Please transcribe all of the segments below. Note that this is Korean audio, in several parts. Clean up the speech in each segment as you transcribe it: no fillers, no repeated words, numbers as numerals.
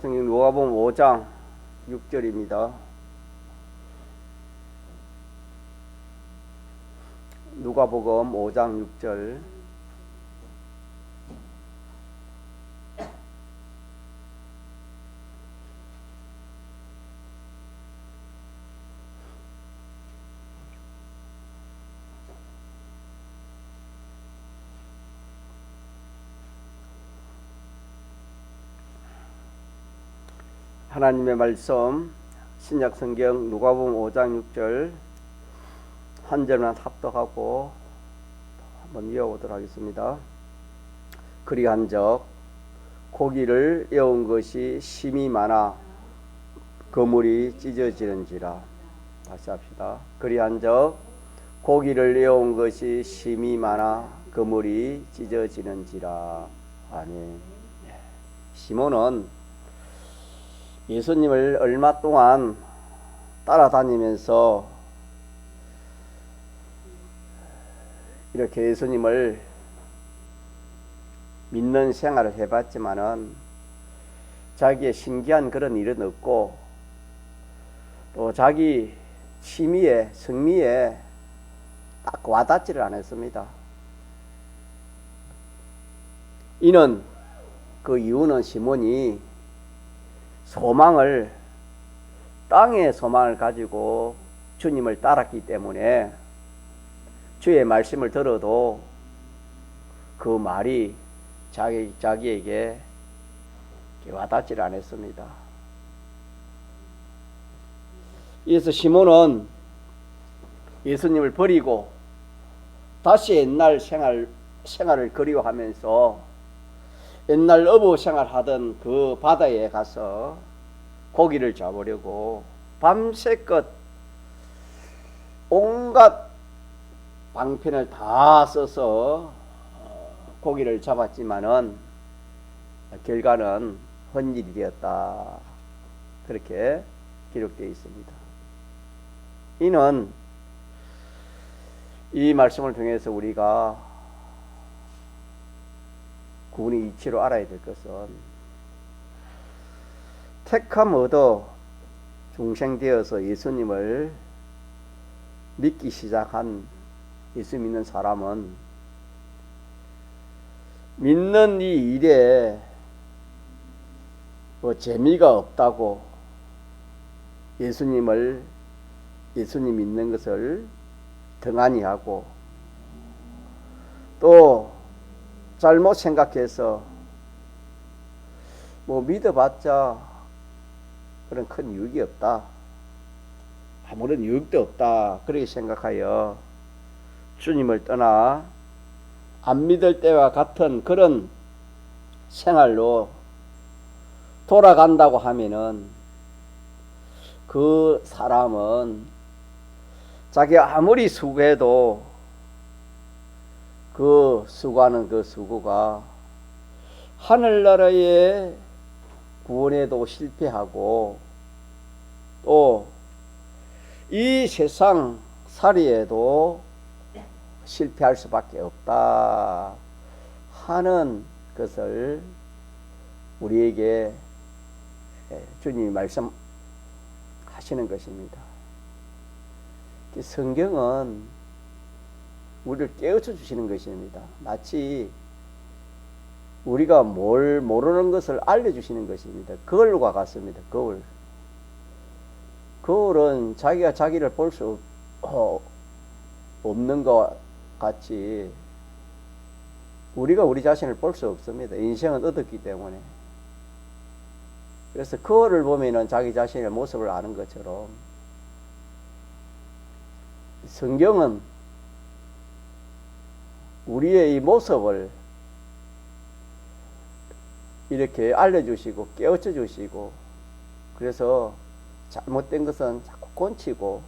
성경 누가복음 5장 6절입니다. 누가복음 5장 6절. 하나님의 말씀 신약성경 누가복음 5장 6절 한 절만 합독하고 한번 이어보도록 하겠습니다. 그리한적 고기를 에운 것이 심이 많아 그물이 찢어지는지라. 다시 합시다. 그리한적 고기를 에운 것이 심이 많아 그물이 찢어지는지라. 아멘. 시몬은 예수님을 얼마 동안 따라다니면서 이렇게 예수님을 믿는 생활을 해봤지만은 자기의 신기한 그런 일은 없고 또 자기 취미에 성미에 딱 와닿지를 않았습니다. 그 이유는 시몬이 땅의 소망을 가지고 주님을 따랐기 때문에 주의 말씀을 들어도 그 말이 자기에게 와닿지 않았습니다. 그래서 시몬은 예수님을 버리고 다시 옛날 생활을 그리워하면서 옛날 어부 생활하던 그 바다에 가서 고기를 잡으려고 밤새껏 온갖 방편을 다 써서 고기를 잡았지만은 결과는 헛일이 되었다. 그렇게 기록되어 있습니다. 이는 이 말씀을 통해서 우리가 구분의 이치로 알아야 될 것은 택함 얻어 중생되어서 예수님을 믿기 시작한 예수 믿는 사람은 믿는 이 일에 재미가 없다고 예수님 믿는 것을 등한히 하고 또 잘못 생각해서 믿어봤자 그런 큰 유익이 없다, 아무런 유익도 없다, 그렇게 생각하여 주님을 떠나 안 믿을 때와 같은 그런 생활로 돌아간다고 하면은 그 사람은 자기가 아무리 수고해도 그 수고하는 그 수고가 하늘나라의 구원에도 실패하고 또 이 세상 살이에도 실패할 수밖에 없다 하는 것을 우리에게 주님이 말씀하시는 것입니다. 성경은 우리를 깨우쳐 주시는 것입니다. 마치 우리가 뭘 모르는 것을 알려주시는 것입니다. 거울과 같습니다. 거울은 자기가 자기를 볼 수 없는 것 같이 우리가 우리 자신을 볼 수 없습니다. 인생은 얻었기 때문에. 그래서 거울을 보면은 자기 자신의 모습을 아는 것처럼 성경은 우리의 이 모습을 이렇게 알려주시고 깨우쳐 주시고, 그래서 잘못된 것은 자꾸 고치고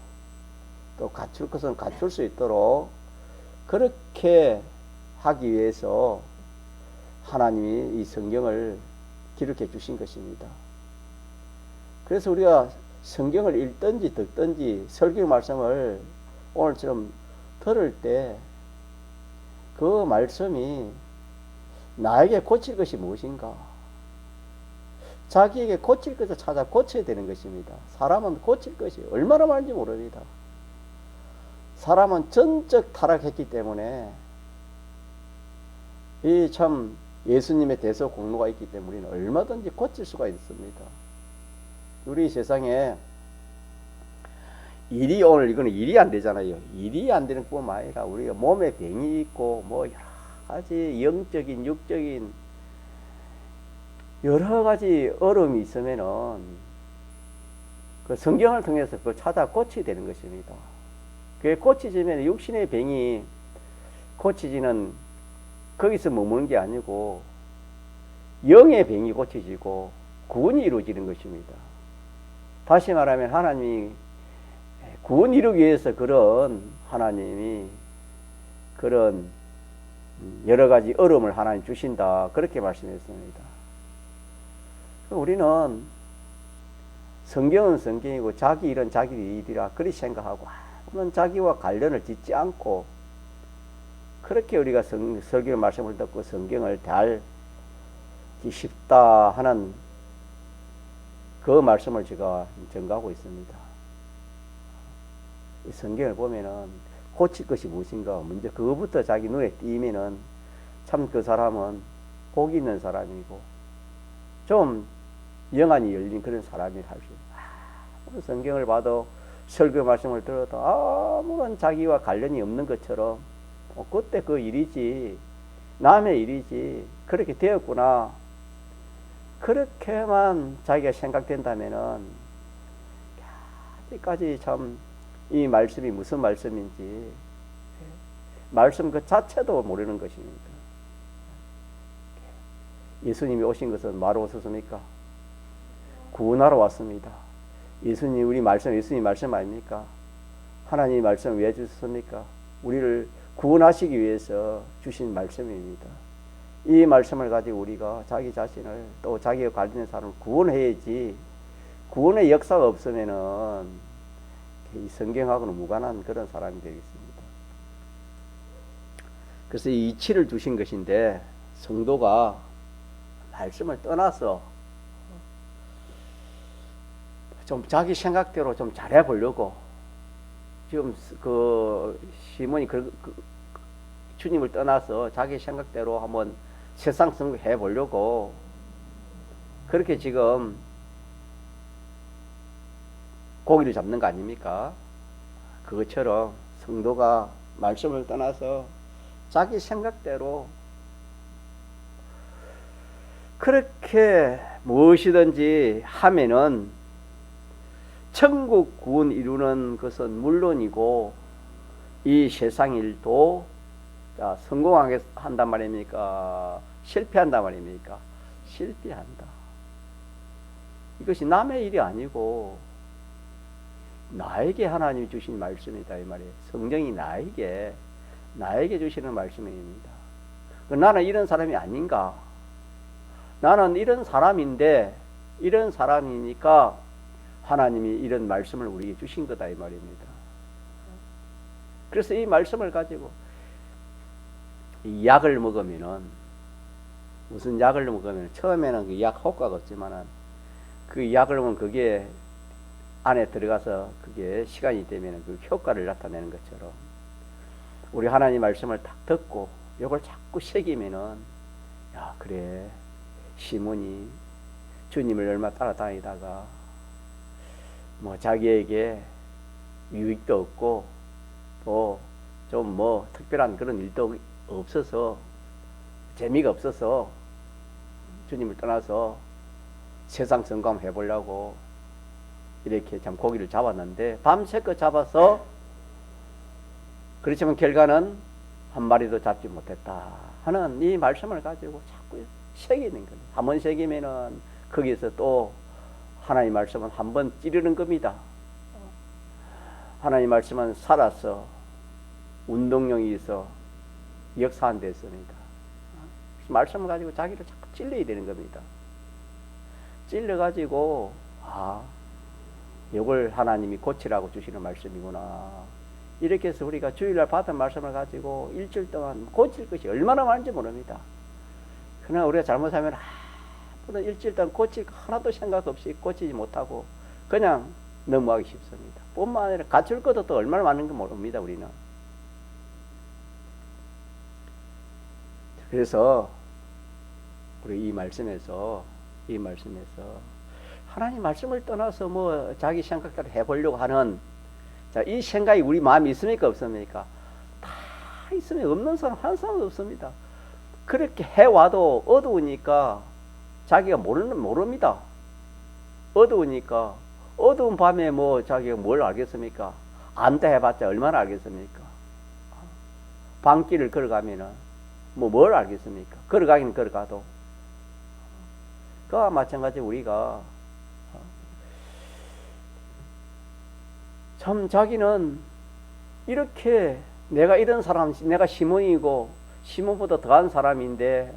또 갖출 것은 갖출 수 있도록 그렇게 하기 위해서 하나님이 이 성경을 기록해 주신 것입니다. 그래서 우리가 성경을 읽든지 듣든지 설교 말씀을 오늘처럼 들을 때 그 말씀이 나에게 고칠 것이 무엇인가, 자기에게 고칠 것을 찾아 고쳐야 되는 것입니다. 사람은 고칠 것이 얼마나 많은지 모릅니다. 사람은 전적 타락했기 때문에 이 참 예수님의 대서 공로가 있기 때문에 우리는 얼마든지 고칠 수가 있습니다. 우리 세상에 일이 오늘 이거는 일이 안 되잖아요. 일이 안 되는 뿐만 아니라 우리가 몸에 병이 있고 뭐 여러 가지 영적인 육적인 여러 가지 어려움이 있으면은 그 성경을 통해서 그걸 찾아 고쳐야 되는 것입니다. 그게 고치지면 육신의 병이 고치지는 거기서 머무는 게 아니고 영의 병이 고쳐지고 구원이 이루어지는 것입니다. 다시 말하면 하나님이 구원 이루기 위해서 그런 하나님이 그런 여러 가지 어려움을 하나님 주신다 그렇게 말씀했습니다. 우리는 성경은 성경이고 자기 일은 자기 일이라 그리 생각하고 아무런 자기와 관련을 짓지 않고 그렇게 우리가 설교 말씀을 듣고 성경을 잘 쉽다 하는 그 말씀을 제가 전가하고 있습니다. 이 성경을 보면은 고칠 것이 무엇인가 먼저 그거부터 자기 눈에 띄면은 참 그 사람은 복 있는 사람이고 좀 영안이 열린 그런 사람이 할 수 있어요. 성경을 봐도 설교 말씀을 들어도 아무런 자기와 관련이 없는 것처럼 그때 그 일이지 남의 일이지 그렇게 되었구나 그렇게만 자기가 생각된다면은 아직까지 참 이 말씀이 무슨 말씀인지 말씀 그 자체도 모르는 것입니다. 예수님이 오신 것은 뭐하러 오셨습니까? 구원하러 왔습니다. 예수님 우리 말씀 예수님 말씀 아닙니까? 하나님의 말씀 왜 주셨습니까? 우리를 구원하시기 위해서 주신 말씀입니다. 이 말씀을 가지고 우리가 자기 자신을 또 자기와 관련된 사람을 구원해야지 구원의 역사가 없으면은 이 성경하고는 무관한 그런 사람이 되겠습니다. 그래서 이 이치를 주신 것인데 성도가 말씀을 떠나서 좀 자기 생각대로 좀 잘해 보려고 지금 그 시몬이 주님을 떠나서 자기 생각대로 한번 세상 성공해 보려고 그렇게 지금 고기를 잡는 거 아닙니까? 그것처럼 성도가 말씀을 떠나서 자기 생각대로 그렇게 무엇이든지 하면은 천국 구원 이루는 것은 물론이고 이 세상 일도 성공하게 한단 말입니까? 실패한단 말입니까? 실패한다. 이것이 남의 일이 아니고 나에게 하나님이 주신 말씀이다 이 말이에요. 성령이 나에게 주시는 말씀입니다. 나는 이런 사람이 아닌가? 나는 이런 사람인데 이런 사람이니까 하나님이 이런 말씀을 우리에게 주신 거다 이 말입니다. 그래서 이 말씀을 가지고 이 약을 먹으면은 무슨 약을 먹으면 처음에는 그 약 효과가 없지만은 그 약을 먹으면 그게 안에 들어가서 그게 시간이 되면 그 효과를 나타내는 것처럼 우리 하나님 말씀을 딱 듣고 이걸 자꾸 새기면은 야 그래 시몬이 주님을 얼마 따라다니다가 뭐 자기에게 유익도 없고 또 좀 뭐 특별한 그런 일도 없어서 재미가 없어서 주님을 떠나서 세상 성공 해보려고 이렇게 참 고기를 잡았는데 밤새껏 잡아서 그렇지만 결과는 한 마리도 잡지 못했다 하는 이 말씀을 가지고 자꾸 새기는 거예요. 한번 새기면은 거기서 또 하나님 말씀은 한번 찌르는 겁니다. 하나님 말씀은 살아서 운동력이 있어 역사한 데 있습니다. 말씀을 가지고 자기를 자꾸 찔러야 되는 겁니다. 찔러가지고 이걸 하나님이 고치라고 주시는 말씀이구나. 이렇게 해서 우리가 주일날 받은 말씀을 가지고 일주일 동안 고칠 것이 얼마나 많은지 모릅니다. 그러나 우리가 잘못하면 하루든 일주일간 고칠 거 하나도 생각 없이 고치지 못하고 그냥 넘어가기 쉽습니다. 뿐만 아니라 갖출 것도 또 얼마나 많은 거 모릅니다, 우리는. 그래서 우리 이 말씀에서 하나님 말씀을 떠나서 뭐 자기 생각대로 해보려고 하는, 자, 이 생각이 우리 마음에 있습니까, 없습니까? 다 있으면 없는 사람 한 사람도 없습니다. 그렇게 해와도 어두우니까 자기가 모릅니다. 어두우니까. 어두운 밤에 뭐 자기가 뭘 알겠습니까? 안다 해봤자 얼마나 알겠습니까? 밤길을 걸어가면은 뭐 뭘 알겠습니까? 걸어가긴 걸어가도. 그와 마찬가지 우리가 참 자기는 이렇게 내가 이런 사람, 내가 시몬이고 시몬보다 더한 사람인데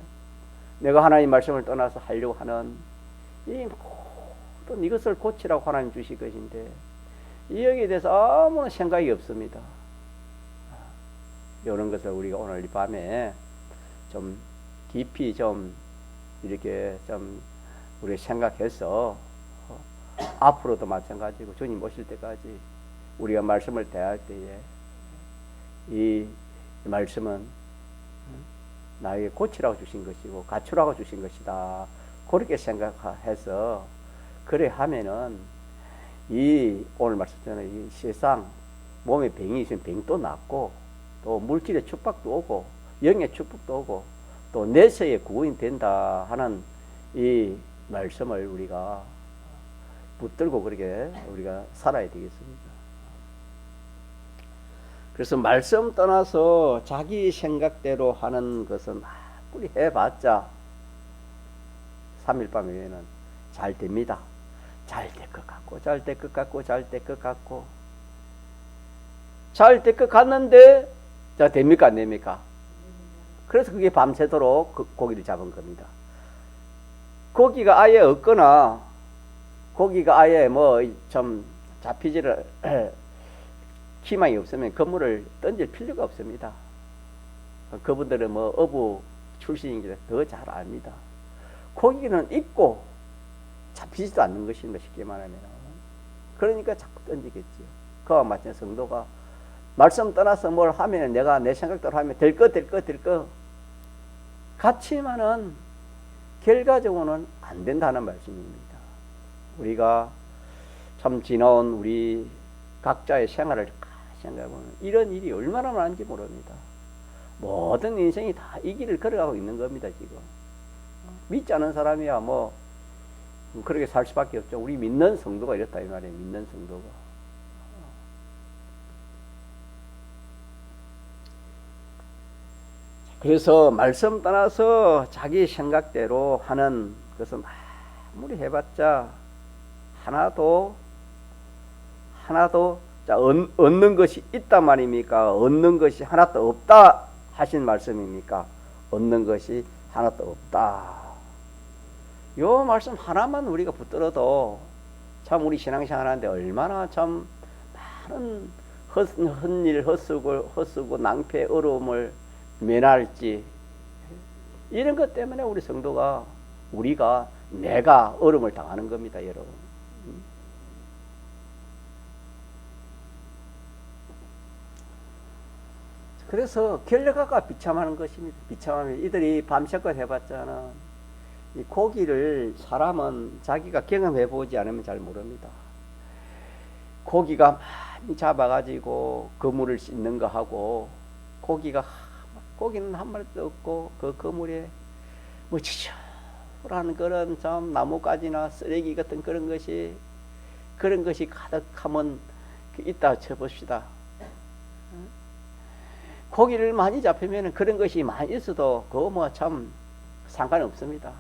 내가 하나님 말씀을 떠나서 하려고 하는 이 모든 이것을 고치라고 하나님 주실 것인데 여기에 대해서 아무런 생각이 없습니다. 이런 것을 우리가 오늘 이 밤에 좀 깊이 좀 이렇게 좀 우리 생각해서 앞으로도 마찬가지고 주님 오실 때까지 우리가 말씀을 대할 때에 이 말씀은 나에게 고치라고 주신 것이고 갖추라고 주신 것이다. 그렇게 생각해서 그래 하면은 이 오늘 말씀처럼 이 세상 몸에 병이 있으면 병도 낫고 또 물질의 축복도 오고 영의 축복도 오고 또 내세의 구원이 된다 하는 이 말씀을 우리가 붙들고 그렇게 우리가 살아야 되겠습니다. 그래서 말씀 떠나서 자기 생각대로 하는 것은 아무리 해봤자 3일 밤 외에는 잘 됩니다. 잘 될 것 같고 잘 될 것 같고 잘 될 것 같고 잘 될 것 같는데 자 됩니까 안 됩니까? 그래서 그게 밤새도록 고기를 잡은 겁니다. 고기가 아예 없거나 고기가 아예 뭐 좀 잡히지를 희망이 없으면 그물을 던질 필요가 없습니다. 그분들은 뭐 어부 출신이기 더 잘 압니다. 고기는 있고 잡히지도 않는 것입니다. 쉽게 말하면. 그러니까 자꾸 던지겠지요. 그와 마찬가지로 성도가 말씀 떠나서 뭘 하면 내가 내 생각대로 하면 될 거 같지만은 결과적으로는 안 된다는 말씀입니다. 우리가 참 지나온 우리 각자의 생활을 생각해보면 이런 일이 얼마나 많은지 모릅니다. 모든 인생이 다 이 길을 걸어가고 있는 겁니다. 지금 믿지 않은 사람이야 뭐 그렇게 살 수밖에 없죠. 우리 믿는 성도가 이렇다 이 말이에요. 믿는 성도가. 그래서 말씀 떠나서 자기 생각대로 하는 것은 아무리 해봤자 하나도 자, 얻는 것이 있단 말입니까? 얻는 것이 하나도 없다 하신 말씀입니까? 얻는 것이 하나도 없다. 요 말씀 하나만 우리가 붙들어도 참 우리 신앙생활 하는데 얼마나 참 많은 헛일 헛쓰고 낭패 어려움을 면할지 이런 것 때문에 우리 성도가 내가 어려움을 당하는 겁니다, 여러분. 그래서 결과가 비참한 것입니다. 비참하면 이들이 밤새껏 해봤잖아. 이 고기를 사람은 자기가 경험해보지 않으면 잘 모릅니다. 고기가 많이 잡아가지고 그물을 씻는 거 하고 고기는 한 마리도 없고 그 그물에 뭐 지저분한 그런 참 나뭇가지나 쓰레기 같은 그런 것이 가득하면 있다 쳐봅시다. 고기를 많이 잡히면 그런 것이 많이 있어도 그거 뭐 참 상관없습니다.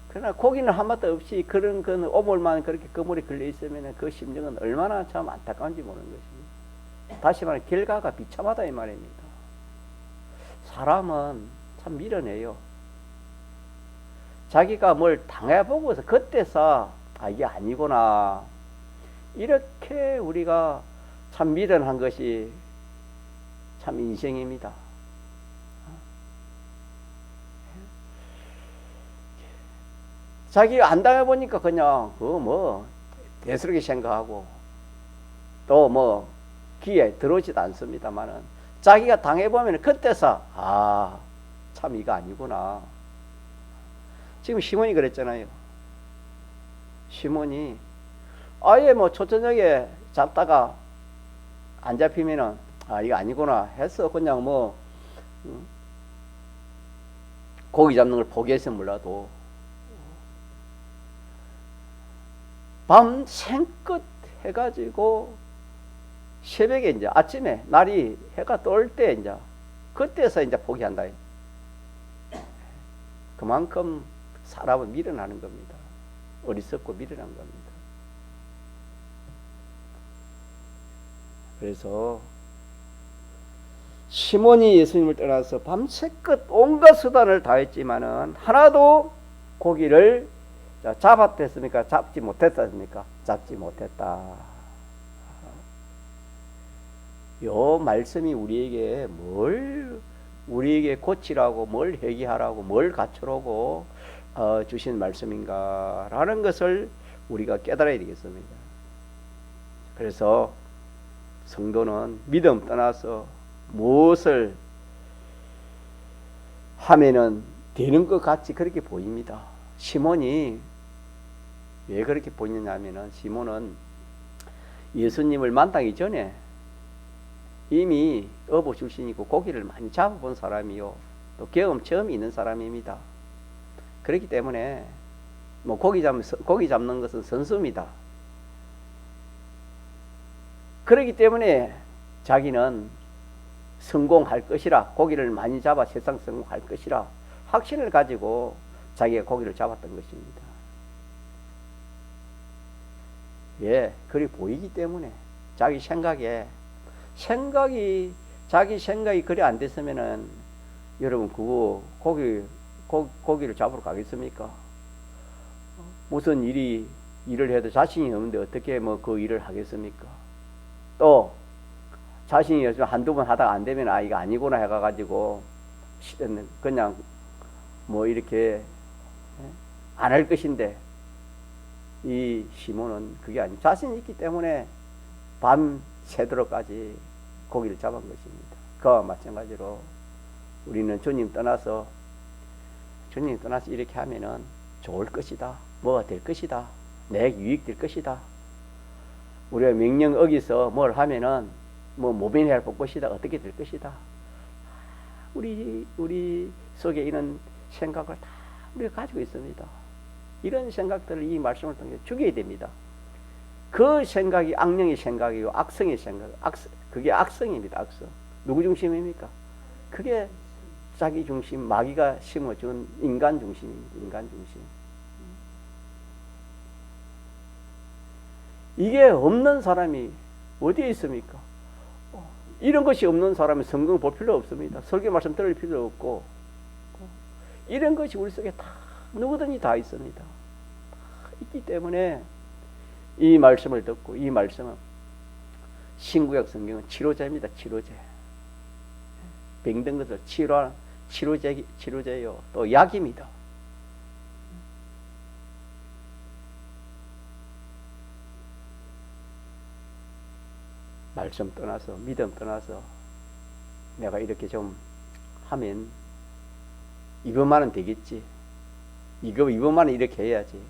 그러나 고기는 한 마도 없이 그런 그 오물만 그렇게 그물에 걸려 있으면 그 심정은 얼마나 참 안타까운지 모르는 것입니다. 다시 말해 결과가 비참하다 이 말입니다. 사람은 참 미련해요. 자기가 뭘 당해보고서 그때서 이게 아니구나 이렇게 우리가 참 미련한 것이 참 인생입니다. 자기가 안 당해보니까 그냥 그거 뭐 대수롭게 생각하고 또 뭐 귀에 들어오지도 않습니다만은 자기가 당해보면 그때서 참 이거 아니구나. 지금 시몬이 그랬잖아요. 시몬이 아예 뭐 초저녁에 잡다가 안 잡히면은 이거 아니구나 해서 그냥 뭐 고기 잡는 걸 포기했으면 몰라도 밤 생끝 해가지고 새벽에 이제 아침에 날이 해가 뜰 때 이제 그때서 이제 포기한다. 그만큼 사람은 미련하는 겁니다. 어리석고 미련한 겁니다. 그래서 시몬이 예수님을 떠나서 밤새끝 온갖 수단을 다했지만은 하나도 고기를 잡았댔습니까? 잡지 못했습니까? 잡지 못했다. 요 말씀이 우리에게 고치라고 뭘 회개하라고 뭘 갖추라고 주신 말씀인가라는 것을 우리가 깨달아야 되겠습니다. 그래서 성도는 믿음 떠나서 무엇을 하면은 되는 것 같이 그렇게 보입니다. 시몬이 왜 그렇게 보이냐면은 시몬은 예수님을 만나기 전에 이미 어부 출신이고 고기를 많이 잡아본 사람이요 또 경험이 있는 사람입니다. 그렇기 때문에 뭐 고기 잡는 것은 선수입니다. 그렇기 때문에 자기는 성공할 것이라 고기를 많이 잡아 세상 성공할 것이라 확신을 가지고 자기가 고기를 잡았던 것입니다. 예, 그리 보이기 때문에 자기 생각이 그리 안 됐으면은 여러분 그거 고기를 잡으러 가겠습니까? 무슨 일을 해도 자신이 없는데 어떻게 뭐 그 일을 하겠습니까? 또 자신이 한두 번 하다가 안 되면 이거 아니구나 해가지고 그냥 뭐 이렇게 안 할 것인데 이 시몬은 그게 아니고 자신이 있기 때문에 밤 새도록까지 고기를 잡은 것입니다. 그와 마찬가지로 우리는 주님 떠나서 이렇게 하면은 좋을 것이다. 뭐가 될 것이다. 내 유익될 것이다. 우리가 명령 어기서 뭘 하면은 뭐 모면해야 할 것이다. 어떻게 될 것이다. 우리 속에 이런 생각을 다 우리가 가지고 있습니다. 이런 생각들을 이 말씀을 통해 죽여야 됩니다. 그 생각이 악령의 생각이고 악성의 생각, 그게 악성입니다. 악성. 누구 중심입니까? 그게 자기 중심, 마귀가 심어준 인간 중심입니다. 인간 중심. 이게 없는 사람이 어디에 있습니까? 이런 것이 없는 사람은 성경 볼 필요 없습니다. 설교 말씀 들을 필요 없고 이런 것이 우리 속에 다 누구든지 다 있습니다. 다 있기 때문에 이 말씀을 듣고 이 말씀은 신구약 성경은 치료제입니다. 치료제. 병든 것을 치료제요. 또 약입니다. 말씀 떠나서 믿음 떠나서 내가 이렇게 좀 하면 이번만은 되겠지. 이번만은 이렇게 해야지.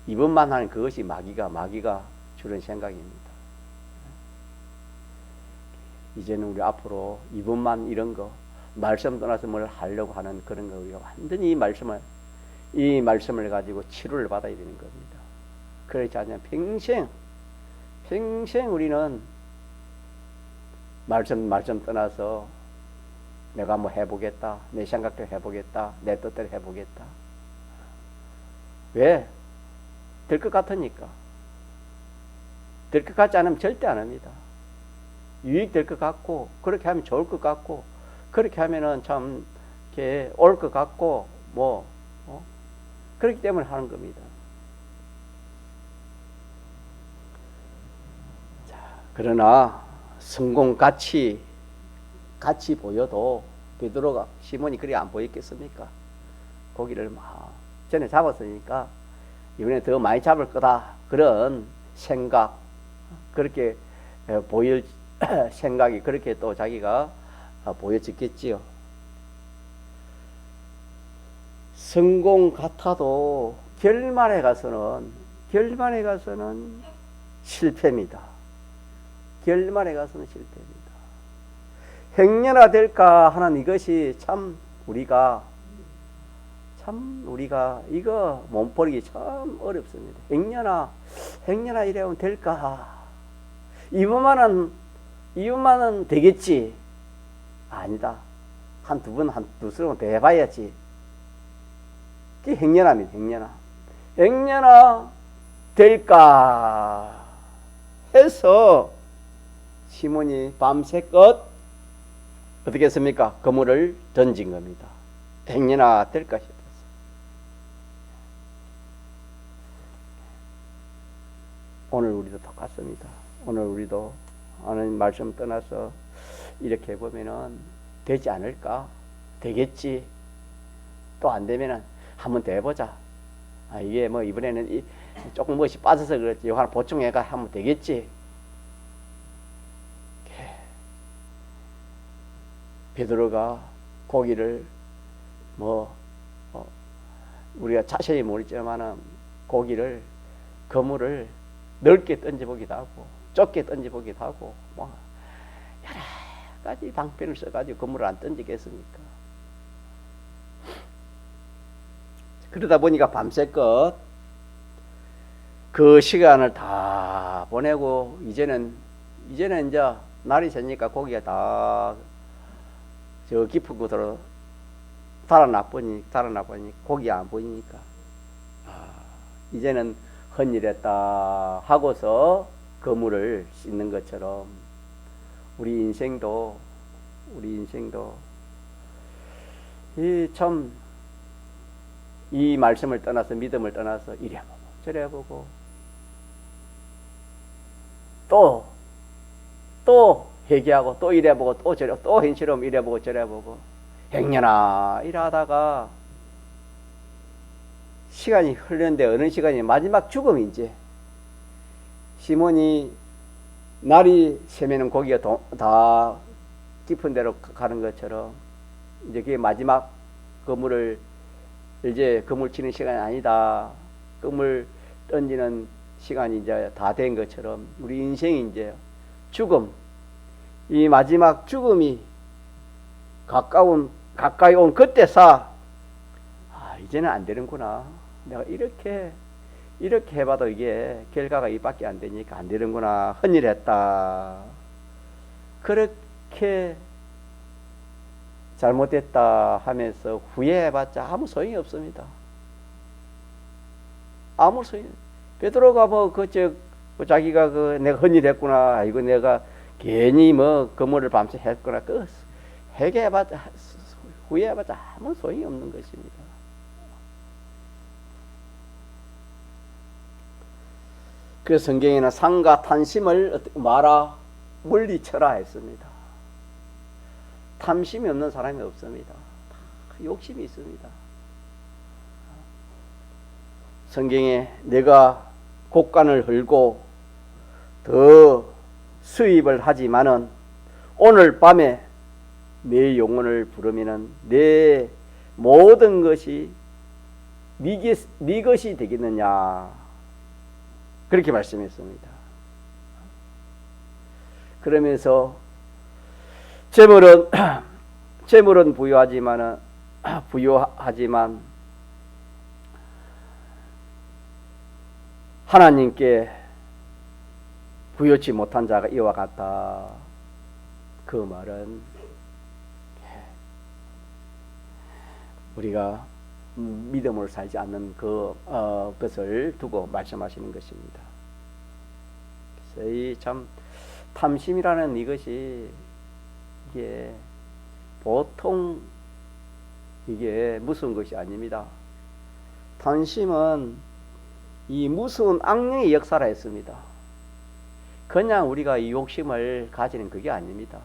이번만 하는 그것이 마귀가 주는 생각입니다. 이제는 우리 앞으로 이번만 이런 거 말씀 떠나서 뭘 하려고 하는 그런 거 우리가 완전히 이 말씀을 가지고 치료를 받아야 되는 겁니다. 그렇지 않으면 평생 우리는 말씀 떠나서 내가 뭐 해보겠다, 내 생각대로 해보겠다, 내 뜻대로 해보겠다. 왜? 될 것 같으니까. 될 것 같지 않으면 절대 안 합니다. 유익될 것 같고, 그렇게 하면 좋을 것 같고, 그렇게 하면은 참 이렇게 올 것 같고, 그렇기 때문에 하는 겁니다. 자, 그러나 성공 같이 보여도 베드로가 시몬이 그리 안 보였겠습니까? 고기를 막 전에 잡았으니까 이번에 더 많이 잡을 거다. 그런 생각, 그렇게 보일 생각이 그렇게 또 자기가 보여졌겠지요. 성공 같아도 결말에 가서는 실패입니다. 결말에 가서는 실패입니다. 행여나 될까 하는 이것이 참 우리가 이거 몸버리기 참 어렵습니다. 행여나 이래면 될까? 이번만은 되겠지. 아니다. 한두 번, 한두 번 더 해봐야지. 그게 행여나입니다. 행여나 될까 해서 시몬이 밤새껏 어떻게 했습니까? 그물을 던진 겁니다. 행여나 될까 싶었어요. 오늘 우리도 똑같습니다. 오늘 우리도 하나님 말씀 떠나서 이렇게 보면은 되지 않을까? 되겠지. 또 안 되면은 한번 더 해보자. 이게 뭐 이번에는 조금 무엇이 빠져서 그렇지. 이거 하나 보충해가 하면 되겠지. 베드로가 고기를 우리가 자세히 모르지만은 고기를 그물을 넓게 던져보기도 하고 좁게 던져보기도 하고 뭐 여러 가지 방편을 써가지고 그물을 안 던지겠습니까? 그러다 보니까 밤새껏 그 시간을 다 보내고 이제는 이제 날이 새니까 고기가 다 저 깊은 곳으로 달아나 보니 고기가 안 보이니까 이제는 헌일했다 하고서 그물을 씻는 것처럼 우리 인생도 이 말씀을 떠나서 믿음을 떠나서 이래 보고 저래 보고 또 회개하고 또 이래 보고 또 저래 또 현실험 이래 보고 저래 보고 행여나 일하다가 시간이 흐르는데 어느 시간이 마지막 죽음이 이제 시몬이 날이 새면은 고기가 다 깊은 데로 가는 것처럼 이제 그게 마지막 그물을 이제 그물 치는 시간이 아니다. 그물 던지는 시간이 이제 다 된 것처럼 우리 인생이 이제 죽음, 이 마지막 죽음이 가까이 온 그때서 이제는 안 되는구나. 내가 이렇게 해봐도 이게 결과가 이밖에 안 되니까 안 되는구나. 헌일했다. 그렇게 잘못됐다 하면서 후회해봤자 아무 소용이 없습니다. 아무 소용. 베드로가 자기가 내가 헌일했구나. 이거 내가 괜히 그물을 밤새 했구나. 회개해봤자 후회해봤자 아무 소용이 없는 것입니다. 그래서 성경에는 상과 탄심을 마라 물리쳐라 했습니다. 탐심이 없는 사람이 없습니다. 욕심이 있습니다. 성경에 내가 곡간을 헐고 더 수입을 하지만은 오늘 밤에 내 영혼을 부르면은 내 모든 것이 네 것이 되겠느냐 그렇게 말씀했습니다. 그러면서 재물은 부유하지만 하나님께 부여치 못한 자가 이와 같다. 그 말은 우리가 믿음으로 살지 않는 것을 두고 말씀하시는 것입니다. 그래서 이 참 탐심이라는 이것이 이게 보통 이게 무서운 것이 아닙니다. 탐심은 이 무서운 악령의 역사라 했습니다. 그냥 우리가 이 욕심을 가지는 그게 아닙니다.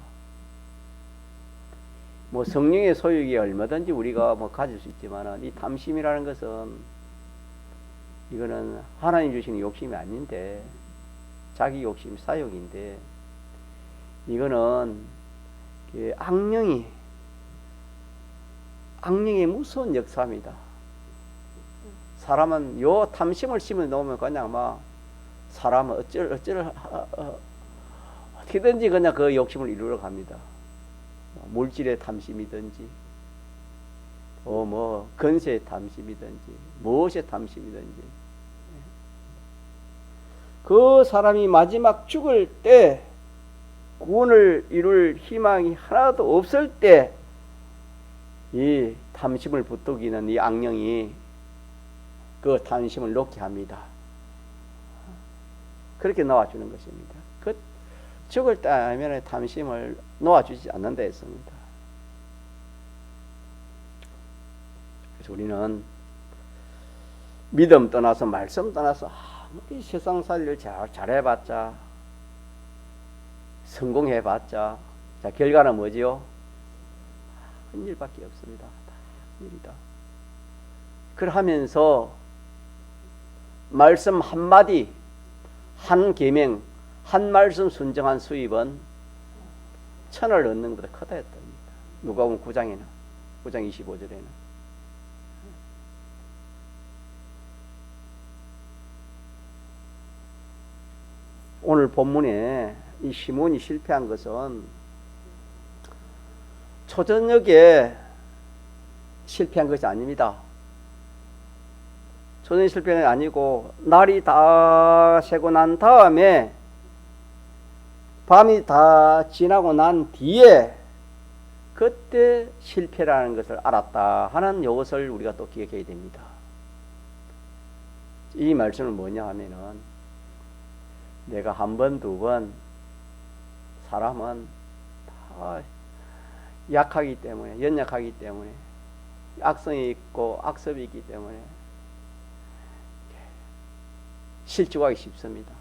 성령의 소유기 얼마든지 우리가 가질 수 있지만 이 탐심이라는 것은 이거는 하나님 주시는 욕심이 아닌데 자기 욕심 사욕인데 이거는 악령의 무서운 역사입니다. 사람은 요 탐심을 심어 놓으면 그냥 막 사람은 어떻게든지 그냥 그 욕심을 이루러 갑니다. 물질의 탐심이든지 뭐 건세의 탐심이든지 무엇의 탐심이든지 그 사람이 마지막 죽을 때 구원을 이룰 희망이 하나도 없을 때 이 탐심을 부추기는 이 악령이 그 탐심을 놓게 합니다. 그렇게 놓아주는 것입니다. 그 죽을 때 하면 탐심을 놓아주지 않는다 했습니다. 그래서 우리는 믿음 떠나서 말씀 떠나서 아무리 세상살이를 잘해봤자 성공해봤자 자 결과는 뭐지요? 한 일밖에 없습니다. 다 일이다. 그러면서 말씀 한마디 한 계명 한 말씀 순정한 수입은 천을 얻는 것보다 크다 했답니다. 누가복음 9장 25절에는 오늘 본문에 이 시몬이 실패한 것은 초저녁에 실패한 것이 아닙니다. 초저녁 실패는 아니고 날이 다 새고 난 다음에 밤이 다 지나고 난 뒤에 그때 실패라는 것을 알았다 하는 이것을 우리가 또 기억해야 됩니다. 이 말씀은 뭐냐 하면은 내가 한 번, 두 번 사람은 다 약하기 때문에 연약하기 때문에 악성이 있고 악습이 있기 때문에 실족하기 쉽습니다.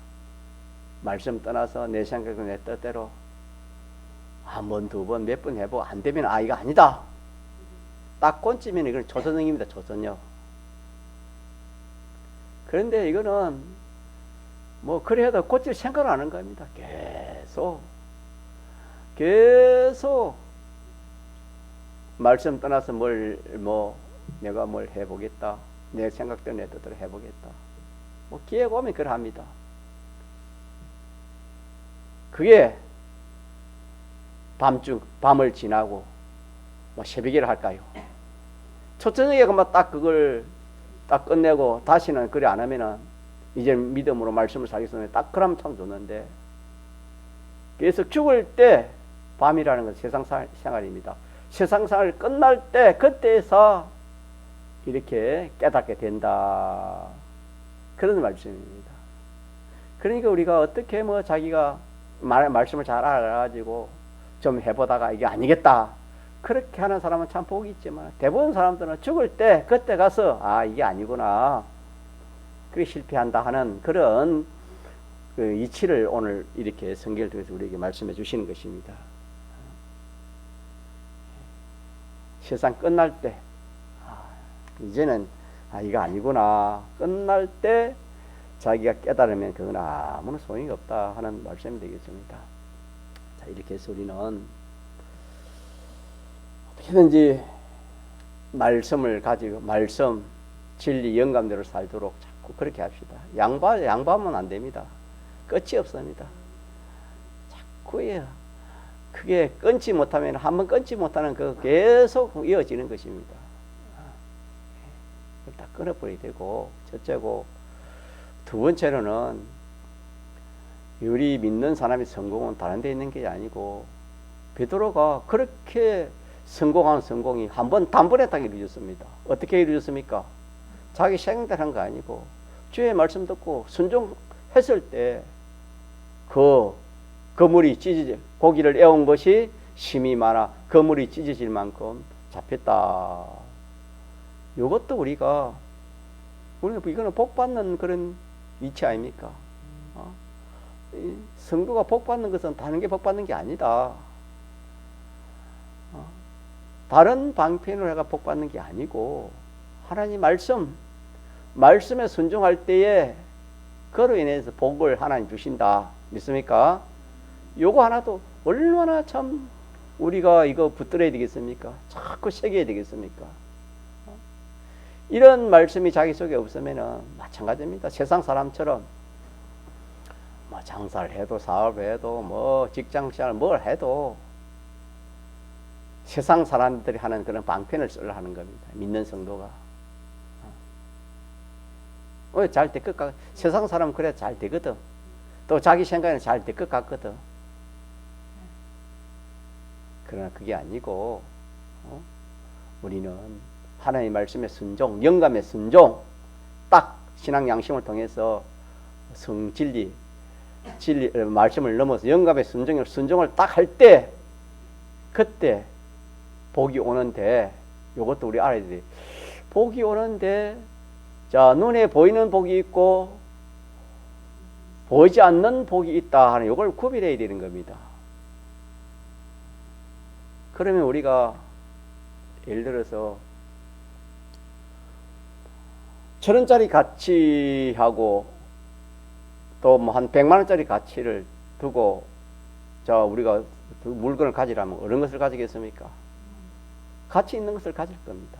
말씀 떠나서 내 생각과 내 뜻대로 한 번, 두 번, 몇 번 해보고 안 되면 이거 아니다. 딱 꼰치면 이건 초저녁입니다. 초저녁. 그런데 이거는 뭐 그래도 고칠 생각을 하는 겁니다. 계속 말씀 떠나서 내가 뭘 해보겠다. 내 생각대로 내 뜻대로 해보겠다. 뭐 기회가 오면 그걸 합니다. 그게 밤을 지나고 새벽에를 할까요? 초저녁에 그걸 딱 끝내고 다시는 그래 안 하면은 이제 믿음으로 말씀을 살겠으면 딱 그러면 참 좋는데 그래서 죽을 때 밤이라는 것은 세상 생활입니다. 세상 생활 끝날 때 그때에서 이렇게 깨닫게 된다. 그런 말씀입니다. 그러니까 우리가 어떻게 자기가 말씀을 잘 알아가지고 좀 해보다가 이게 아니겠다. 그렇게 하는 사람은 참 복이 있지만 대부분 사람들은 죽을 때 그때 가서 이게 아니구나. 그게 실패한다 하는 그런 그 이치를 오늘 이렇게 성경을 통해서 우리에게 말씀해 주시는 것입니다. 세상 끝날 때 이제는 이거 아니구나. 끝날 때 자기가 깨달으면 그건 아무런 소용이 없다 하는 말씀이 되겠습니다. 자, 이렇게 해서 우리는 어떻게든지 말씀을 가지고 말씀, 진리, 영감대로 살도록 자꾸 그렇게 합시다. 양보하면 안 됩니다. 끝이 없습니다. 자꾸요. 그게 끊지 못하면 한번 끊지 못하는 그 계속 이어지는 것입니다. 딱 끊어버리게 되고 첫째고 두 번째로는 우리 믿는 사람의 성공은 다른 데 있는 게 아니고 베드로가 그렇게 성공한 성공이 단번에 딱 이루어졌습니다. 어떻게 이루어졌습니까? 자기 생각대로 한 거 아니고 주의 말씀 듣고 순종했을 때 그물이 찢어질 고기를 애운 것이 심이 많아 그물이 찢어질 만큼 잡혔다. 이것도 우리는 이거는 복 받는 그런 위치 아닙니까? 성도가 복 받는 것은 다른 게 복 받는 게 아니다. 다른 방편으로 해가 복 받는 게 아니고 하나님 말씀 말씀에 순종할 때에 그로 인해서 복을 하나님 주신다. 믿습니까? 요거 하나도 얼마나 참 우리가 이거 붙들어야 되겠습니까? 자꾸 새겨야 되겠습니까? 이런 말씀이 자기 속에 없으면 마찬가지입니다. 세상 사람처럼 뭐 장사를 해도 사업을 해도 뭐 직장생활 뭘 해도 세상 사람들이 하는 그런 방편을 쓰려 하는 겁니다. 믿는 성도가. 잘 될 것 같, 세상 사람은 그래 잘 되거든. 또 자기 생각에는 잘 될 것 같거든. 그러나 그게 아니고, 우리는 하나님의 말씀에 순종, 영감의 순종, 딱 신앙 양심을 통해서 성진리, 말씀을 넘어서 영감의 순종을 딱 할 때, 그때 복이 오는데, 이것도 우리 알아야 돼. 복이 오는데, 자, 눈에 보이는 복이 있고, 보이지 않는 복이 있다 하는 이걸 구별해야 되는 겁니다. 그러면 우리가 예를 들어서 1,000원짜리 가치하고 또 뭐 한 100만 원짜리 가치를 두고 자 우리가 물건을 가지라면 어느 것을 가지겠습니까? 가치 있는 것을 가질 겁니다.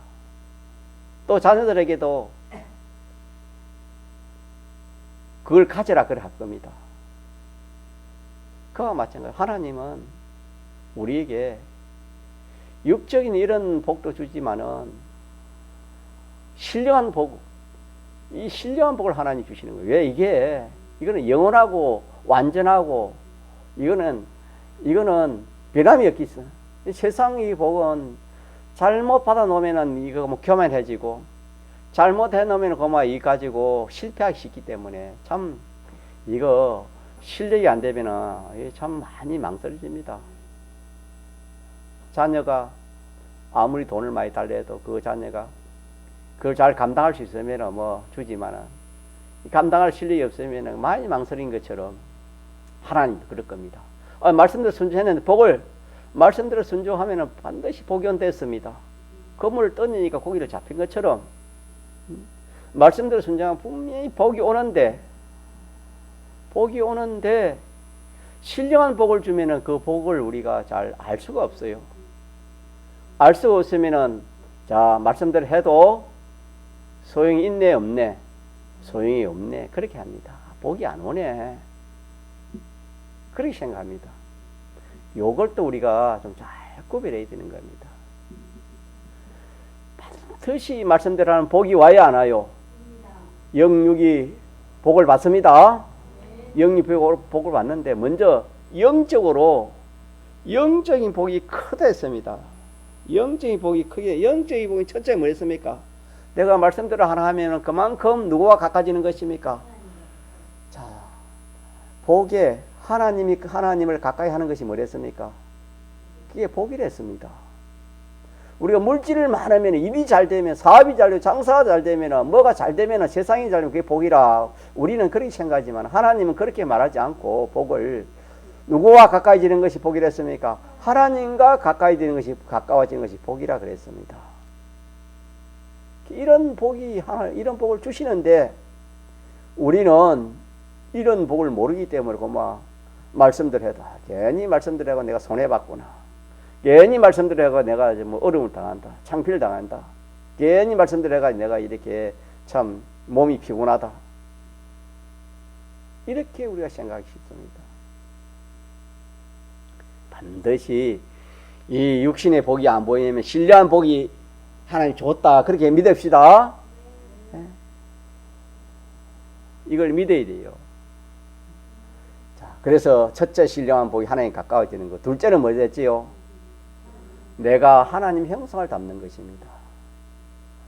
또 자녀들에게도 그걸 가져라 그래 할 겁니다. 그와 마찬가지로 하나님은 우리에게 육적인 이런 복도 주지만은 신령한 복, 이 신령한 복을 하나님 주시는 거예요. 왜 이거는 영원하고 완전하고 이거는 변함이 없겠어. 세상 이 복은 잘못 받아 놓으면은 이거 뭐 교만해지고 잘못해 놓으면 그만 이 가지고 실패하기 쉽기 때문에 참 이거 실력이 안 되면은 참 많이 망설여집니다. 자녀가 아무리 돈을 많이 달라 해도 그 자녀가 그걸 잘 감당할 수 있으면 뭐 주지만은 감당할 실력이 없으면 많이 망설인 것처럼 하나님도 그럴 겁니다. 말씀대로 순종했는데 복을 말씀대로 순종하면 반드시 복이 온댔습니다. 건물을 던지니까 고기를 잡힌 것처럼 말씀대로 순종하면 분명히 복이 오는데 신령한 복을 주면은 그 복을 우리가 잘 알 수가 없어요. 알 수가 없으면은 자 말씀대로 해도 소용이 있네 없네 소용이 없네 그렇게 합니다. 복이 안 오네 그렇게 생각합니다. 요걸 또 우리가 좀 잘 구별해야 되는 겁니다. 반드시 말씀대로 하는 복이 와야 안 와요? 영육이 복을 받습니다. 영육이 복을 받는데 먼저 영적인 복이 크다 했습니다. 영적인 복이 크게 영적인 복이 첫째 뭐였습니까? 내가 말씀대로 하나 하면 그만큼 누구와 가까워지는 것입니까? 자, 복에 하나님을 가까이 하는 것이 뭐랬습니까? 그게 복이랬습니다. 우리가 물질을 많으면 일이 잘 되면 사업이 잘 되면 장사가 잘 되면 뭐가 잘 되면 세상이 잘 되면 그게 복이라 우리는 그렇게 생각하지만 하나님은 그렇게 말하지 않고 복을 누구와 가까이지는 것이 복이랬습니까? 하나님과 가까워지는 것이 복이라 그랬습니다. 이런 복을 주시는데 우리는 이런 복을 모르기 때문에 그만 말씀대로 해도 괜히 말씀대로 하고 내가 손해봤구나. 괜히 말씀대로 하고 내가 뭐 어려움을 당한다. 창피를 당한다. 괜히 말씀대로 해가 내가 이렇게 참 몸이 피곤하다. 이렇게 우리가 생각하기 쉽습니다. 반드시 이 육신의 복이 안 보이면 신령한 복이 하나님 줬다. 그렇게 믿읍시다. 이걸 믿어야 돼요. 자, 그래서 첫째 신령한 복이 하나님 가까워지는 것. 둘째는 뭐 됐지요? 내가 하나님 형상을 담는 것입니다.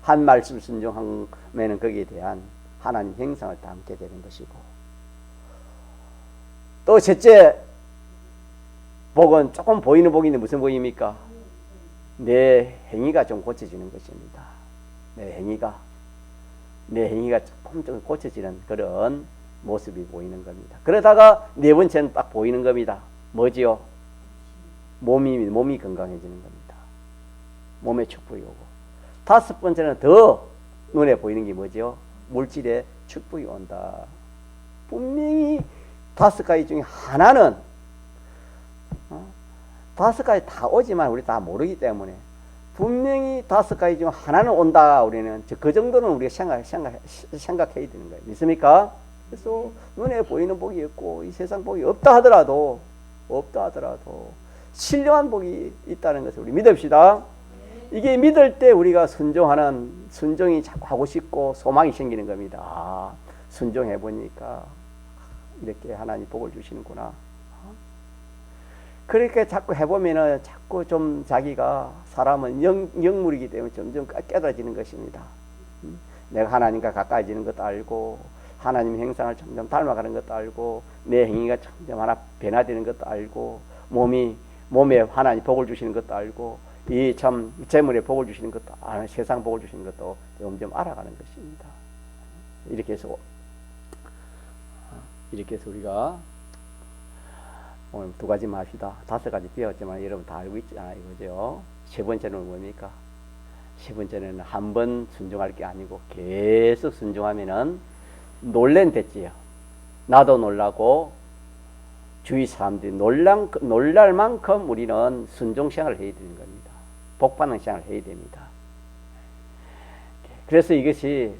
한 말씀 순종하면 거기에 대한 하나님 형상을 담게 되는 것이고 또 셋째 복은 조금 보이는 복인데 무슨 복입니까? 내 행위가 좀 고쳐지는 것입니다. 내 행위가 조금 좀 고쳐지는 그런 모습이 보이는 겁니다. 그러다가 네 번째는 딱 보이는 겁니다. 뭐지요? 몸이 건강해지는 겁니다. 몸의 축복이 오고 다섯 번째는 더 눈에 보이는 게 뭐지요? 물질의 축복이 온다. 분명히 5가지 중에 하나는 5가지 다 오지만 우리 다 모르기 때문에 분명히 5가지 중 하나는 온다. 우리는 그 정도는 우리가 생각해야 되는 거예요. 믿습니까? 그래서 눈에 보이는 복이 없고 이 세상 복이 없다 하더라도 신령한 복이 있다는 것을 우리 믿읍시다. 이게 믿을 때 우리가 순종이 자꾸 하고 싶고 소망이 생기는 겁니다. 순종해 보니까 이렇게 하나님 복을 주시는구나. 그렇게 자꾸 해보면은 자꾸 좀 자기가 사람은 영물이기 때문에 점점 깨달아지는 것입니다. 내가 하나님과 가까워지는 것도 알고 하나님 형상을 점점 닮아가는 것도 알고 내 행위가 점점 하나 변화되는 것도 알고 몸에 하나님 복을 주시는 것도 알고 이 참 재물에 복을 주시는 것도 세상 복을 주시는 것도 점점 알아가는 것입니다. 이렇게 해서 우리가 오늘 2가지만 합시다. 5가지 배웠지만 여러분 다 알고 있잖아요. 그죠? 세 번째는 뭡니까? 세 번째는 한 번 순종할 게 아니고 계속 순종하면은 놀랜댔지요. 나도 놀라고 주위 사람들이 놀랄 만큼 우리는 순종 생활을 해야 되는 겁니다. 복받는 생활을 해야 됩니다. 그래서 이것이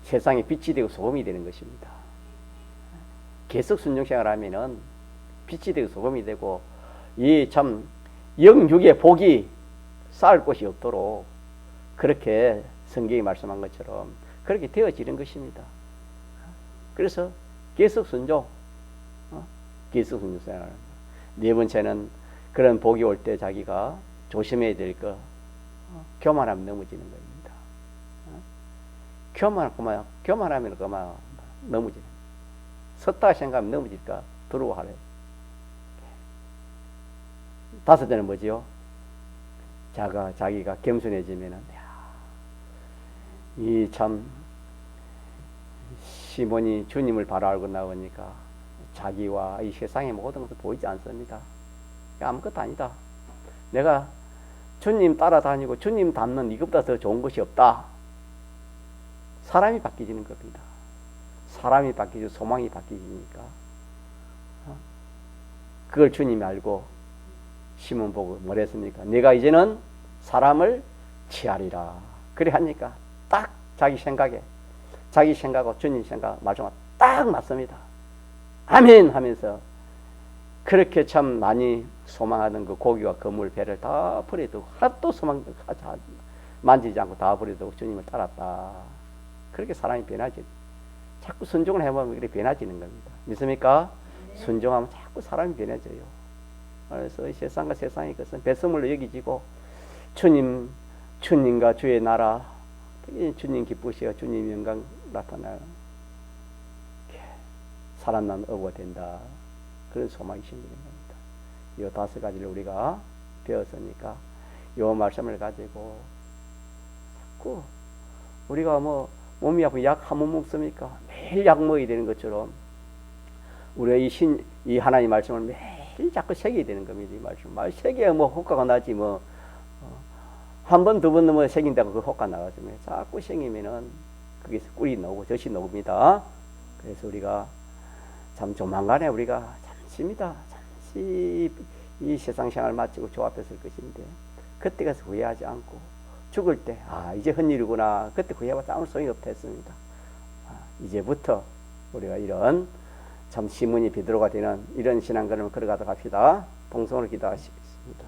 세상에 빛이 되고 소금이 되는 것입니다. 계속 순종 생활을 하면은 빛이 되고 소금이 되고 이 참 영육의 복이 쌓을 곳이 없도록 그렇게 성경이 말씀한 것처럼 그렇게 되어지는 것입니다. 그래서 계속 순종 생활. 네 번째는 그런 복이 올 때 자기가 조심해야 될 거 교만하면 넘어지는 겁니다. 교만하면 그만 넘어지는. 섰다 생각하면 넘어질까 두려워하래. 5번째는 뭐지요? 자기가 겸손해지면은 이 참 시몬이 주님을 바로 알고 나오니까 자기와 이 세상의 모든 것을 보이지 않습니다. 아무것도 아니다. 내가 주님 따라다니고 주님 닮는 이것보다 더 좋은 것이 없다. 사람이 바뀌지는 겁니다. 사람이 바뀌고 소망이 바뀌니까 그걸 주님이 알고 시몬 보고 뭐랬습니까? 내가 이제는 사람을 취하리라. 그래 하니까 딱 자기 생각하고 주님 생각 말씀과 딱 맞습니다. 아멘 하면서 그렇게 참 많이 소망하던 그 고기와 그물 배를 다 버려두고 하나도 만지지 않고 다 버려두고 주님을 따랐다. 그렇게 사람이 변하지. 자꾸 순종을 해보면 그렇게 변화지는 겁니다. 믿습니까? 순종하면 자꾸 사람이 변해져요. 그래서 이 세상과 세상의 것은 배설물로 여기지고 주님과 주의 나라, 주님 기쁘시고 주님 영광 나타나요. 살아난 어부가 된다. 그런 소망이 생기는 겁니다. 이 5가지를 우리가 배웠으니까 이 말씀을 가지고 자꾸 우리가 몸이 아프면 약 한 번 먹습니까? 매일 약 먹어야 되는 것처럼 우리가 이 하나님 말씀을 매일 자꾸 새겨야 되는 겁니다. 이 말씀 새겨야 효과가 나지 한 번, 2번 새긴다고 그 효과 나가지만 자꾸 새기면은 그게 꿀이 나오고 젖이 나옵니다. 그래서 우리가 참 조만간에 우리가 잠시 이 세상 생활 마치고 조 앞에 설 것인데 그때 가서 후회하지 않고 죽을 때 이제 헛일이구나 그때 후회해봤자 아무 소용이 없다 했습니다. 이제부터 우리가 이런 참 시몬이 베드로가 되는 이런 신앙걸음을 걸어가도록 합시다. 동성으로 기도하시겠습니다.